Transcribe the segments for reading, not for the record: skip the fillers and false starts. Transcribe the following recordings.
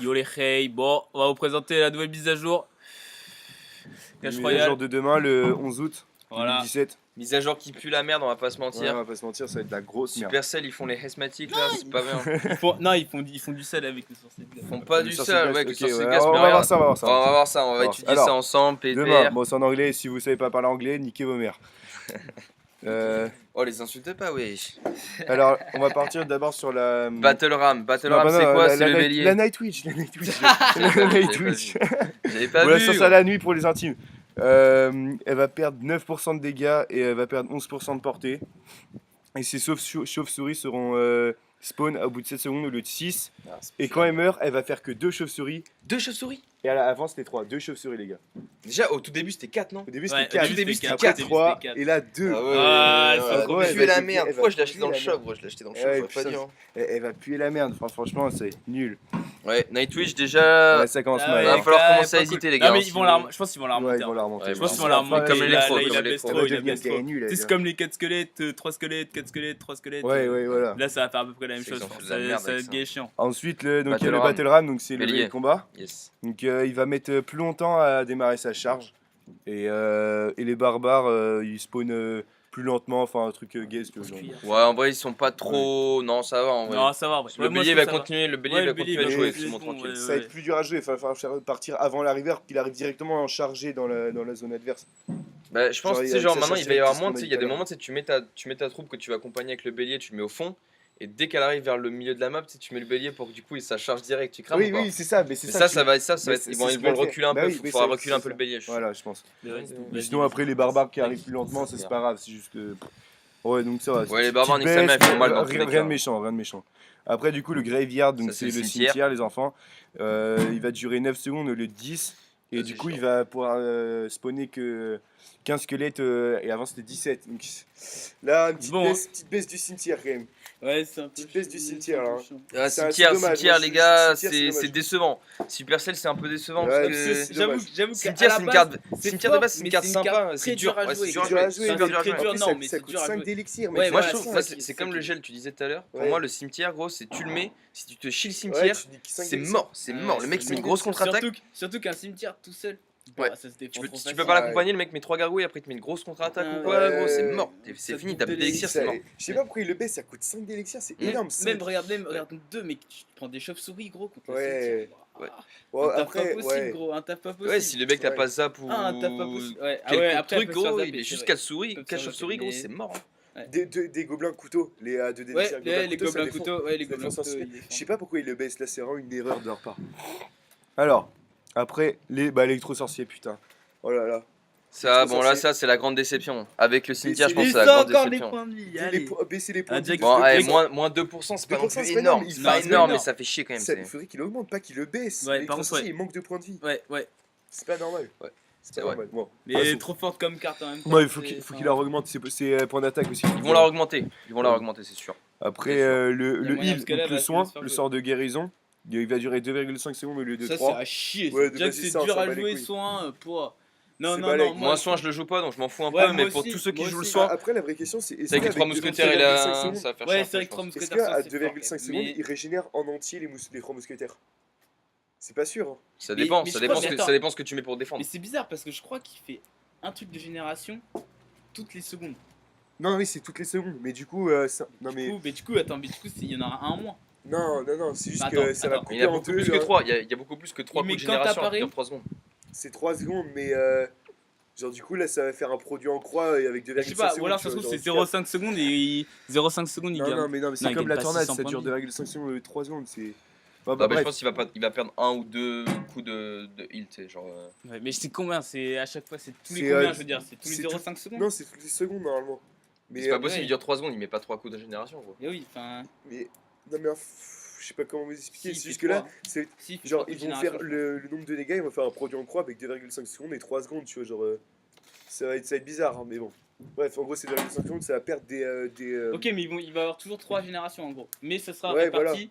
Yo les hey, bon, on va vous présenter la nouvelle mise à jour. La Clash mise à jour Royale. de demain, le 11 août Voilà. 2017. Mise à jour qui pue la merde, on va pas se Ouais, on mentir. va pas se mentir, ça va être de la grosse merde. Supercell, ils font les hesmatiques là, c'est pas bien. Ils font du sel avec le sorcier de glace. Ils font pas Le du sorcier sel, de ouais, glace, avec le ok, sorcier de ouais, glace, on mais va regarde. voir ça, on va voir ça. On va voir ça, on va Alors, étudier ça ensemble, Demain, PPR. bon c'est en anglais, si vous savez pas parler anglais, niquez vos mères. Oh, les insulte pas, wesh. Alors, on va partir d'abord sur la... Battle Ram, Battle Non, Ram, bah c'est non, quoi? la C'est le night- bélier. La Night Witch, la Night Witch. J'avais La pas Night vu. Witch. J'avais pas Voilà, vu. sur ça la nuit pour les intimes. Elle va perdre 9% de dégâts et elle va perdre 11% de portée. Et ses chauves-souris seront spawn au bout de 7 secondes au lieu de 6. Et quand elle meurt, elle va faire que 2 chauves-souris. Deux chauves-souris. Et avant c'était 3, 2 chauves-souris les gars. Déjà, au tout début, c'était 4, non? Au début Ouais, c'était 4, au début, c'était après 4, 3 c'était 4. et là 2. Ah, ouais, c'est ouais, trop ouais, puer elle la va merde. puer- Pourquoi je l'ai elle acheté va dans le puer la shop, gros? Je l'ai acheté dans le Ouais, shop, j'aurais putain, pas dit. Hein. Elle va puer la merde, franchement c'est nul. Ouais, Nightwish, déjà. Ouais, ça commence Ah mal. ouais, va falloir ouais, commencer à pas hésiter, cool. les gars, Non, mais hein, ils si vont vous- je pense qu'ils vont la Ouais, remonter. ils vont la remonter. Ouais, Je pense bon, qu'ils vont la ça va remonter. comme l'électro, Il comme a l'électro. Bestro, Elle va il a devenir Bestro. nul, C'est comme les 4 squelettes, 3 squelettes, 4 squelettes, 3 squelettes. Ouais, voilà. Là, ça va faire à peu près la même C'est chose. qu'ils ont fait de Ça la merde ça va avec être ça. gay chiant. Ensuite, donc il y a Battle le Ram. Battle Ram, donc c'est le Bélier. combat. Yes. Donc il va mettre plus longtemps à démarrer sa charge. Et les barbares, ils spawnent plus lentement, enfin un truc gay. Ouais, en vrai, ils sont pas trop. Non, ça va en vrai. Non, ça va. Le bélier va continuer, le bélier Ouais, va le bélier continuer à va jouer, continuer, ils sont bon, tranquilles. ouais. Ça va être plus dur à jouer, il va falloir partir avant l'arrivée, qu'il arrive directement en chargé dans la zone adverse. Bah, je pense Genre, que il tu y sais, a genre ça maintenant change il va y avoir direct, moins, c'est tu ce sais, il y a qu'on des a dit moments, tu sais, tu mets ta troupe que tu vas accompagner avec le bélier, tu le mets au fond, et dès qu'elle arrive vers le milieu de la map, tu sais, tu mets le bélier pour que du coup ça charge direct, tu crames Oui, ou pas? oui, c'est ça, mais c'est Mais ça. ça, qui- ça va être ça, mais va être, c'est ils ce vont qui le va être reculer un fait. peu, Bah oui, il faudra c'est reculer un peu ça. le bélier. Voilà, je pense. Mais Mais sinon, après, les barbares qui arrivent plus lentement, ça c'est pas grave, c'est juste que. Ouais, donc ça va. Ouais, les petite barbares, baisse, nique sa mère, ils font mal dans rien, tous les rien cas. de méchant, rien de méchant. Après, du coup, le graveyard, donc Ça, c'est c'est le le cimetière. cimetière, les enfants. Il va durer 9 secondes au lieu de 10. Et Ça, du c'est coup, chiant. il va pouvoir spawner que 15 squelettes. Et avant, c'était 17. Donc là, une Bon, petite baisse du cimetière quand même. Ouais, c'est un peu. Petite baisse du cimetière, là. Ah, C'est cimetière, dommage, cimetière, moi, les je- gars, cimetière, c'est c'est dommage. décevant. Supercell, c'est un peu décevant Ouais, parce parce que. c'est dommage. J'avoue Cimetière, c'est une carte. c'est Cimetière de fort, base, c'est une mais carte c'est une sympa. carte C'est très dur dure à ouais, jouer. c'est dur à C'est dur à jouer. jouer, Super c'est dur à très jouer. dur. En plus, non, mais ça c'est coûte dur à 5 jouer. d'élixirs, Ouais, mec. Moi, voilà, je trouve, c'est moi, ça qui- c'est c'est comme ça le qui- gel, tu disais tout à l'heure. Pour Ouais. moi, le cimetière, gros, si tu le mets, si tu te chies le Ouais, cimetière, tu niques 5 c'est d'élixirs. mort, c'est mort. Le mec, il met une grosse contre-attaque. Surtout qu'un cimetière tout seul. Ouais. Bah, ça se défend Tu peux, trop tu facile. peux pas Ouais. l'accompagner, le mec met 3 gargouilles, après il te met une grosse contre-attaque Ouais, ou quoi, ouais. gros, c'est mort. C'est Ça fini, coupe t'as de plus d'élixir, Ça- c'est mort. Je sais pas pourquoi il le baisse, ça coûte 5 d'élixirs, c'est énorme. Même, regarde, deux, mais tu prends des chauves-souris, gros, contre le Ouais. cimetière. Ouais. Bon, Un taf après, pas possible, ouais. gros, un taf pas possible. Ouais, si le mec t'as Ouais. pas zap ou. Ah, un taf pas possible. Ouais, ah Quelques ouais, après, trucs, elle peut se faire gros, zapper, il est c'est juste vrai. 4 souris, Ils peuvent 4 se faire chauves-souris, zapper, gros, mais- c'est mort. Des gobelins couteaux, les 2 Ouais, d'élixirs. les gobelins couteaux, ouais, les ça gobelins défend couteaux. sans- Je sais pas pourquoi il le baisse, là c'est vraiment une erreur de leur part. Alors, après, l'électro-sorcier, putain. Oh là là. Ça, C'est bon, là, censé- ça, c'est la grande déception. Avec le cimetière, je pense que Ils c'est ont la grande encore des déception. points de vie, Les allez. baisser les points Ah, de Jack- vie. Bon, Le allez, mec- moins 2%, c'est pas non 2%, plus c'est pas énorme. énorme, C'est il pas fait énorme, mais énorme. ça fait chier quand même. Ça, il faudrait qu'il augmente, pas qu'il le baisse. Ouais, par L'électro-sorcier, contre, il manque de points de vie. Ouais, ouais. C'est pas normal. Ouais, C'est c'est pas vrai. normal. Bon. Mais Passons. trop forte comme carte en même temps. Ouais, il faut c'est- qu'il la augmente, c'est point d'attaque aussi. Ils vont la augmenter, c'est sûr. Après, Bien sûr. le Il y a moyen, heal, parce que là, donc elle le va se soin, faire le jouer. sort de guérison, il va durer 2,5 secondes au lieu de Ça, c'est 3. à chier. Ouais, de Déjà que base, c'est ça, on dur s'en à bat les jouer couilles. soin pour. Non, C'est non, balèque. non. Moi, soin, je le joue pas, donc je m'en fous un Ouais, peu, mais moi pour aussi, tous ceux qui moi jouent le aussi. soin, Après, la vraie question, c'est est-ce c'est avec les 3 qu'avec mousquetaires, 2,5 secondes, ça va faire Ouais, chier. c'est vrai que 3 est-ce mousquetaires. qu'à ça, c'est fort, 2,5 quand secondes, même. il régénère en entier les 3 mousquetaires? C'est pas sûr. Hein. Ça Mais- dépend, mais ça je dépend crois- ce que- attends. ça dépend ce que tu mets pour défendre. Mais c'est bizarre parce que je crois qu'il fait un truc de génération toutes les secondes. Non, oui, c'est toutes les secondes. Mais du coup, non, mais. Du coup, attends, mais du coup, il y en aura un en moins. Non, c'est juste Bah, que attends, ça va attends. Il y en couper a en beaucoup deux. plus que hein. 3, il y a beaucoup plus que 3 Mais coups de quand génération t'apparais- qui durent 3 secondes. C'est 3 secondes, mais. Genre, du coup, là, ça va faire un produit en croix et avec 2,5 Je sais pas, secondes. ou alors tu ça se vois, trouve, c'est genre, 0,5 secondes et 0,5 secondes, il Non, gagne. non, mais c'est Non, il comme gagne la pas tornade, 600 ça points dure de vie. 2,5 secondes au lieu de 3 secondes. C'est. Bah, Bah, je bref. pense qu'il va perdre 1 ou 2 coups de heal, tu sais, genre. Ouais, mais c'est combien? C'est à chaque fois, c'est tous les C'est, combien, euh, je veux dire? C'est tous les c'est 0,5 secondes? Non, c'est toutes les secondes normalement. Mais, C'est pas euh, possible, ouais. il dure 3 secondes, il met pas 3 coups de génération, gros. Mais oui, enfin. mais- non, mais je sais pas comment vous expliquer. Si, C'est il juste fait que là, trois. c'est Si, genre toutes ils les vont faire générations, le nombre de dégâts, ils vont faire un produit en croix avec 2,5 secondes et 3 secondes, tu vois. Genre, ça va être bizarre, hein, mais bon. Bref, en gros, c'est 2,5 secondes, ça va perdre des. Ok, mais il va y avoir toujours 3 générations en gros. Mais ça sera Ouais, réparti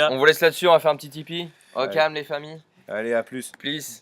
on vous laisse là-dessus, on va faire un petit Tipeee. Au Ouais. calme les familles. Allez, à plus. Please.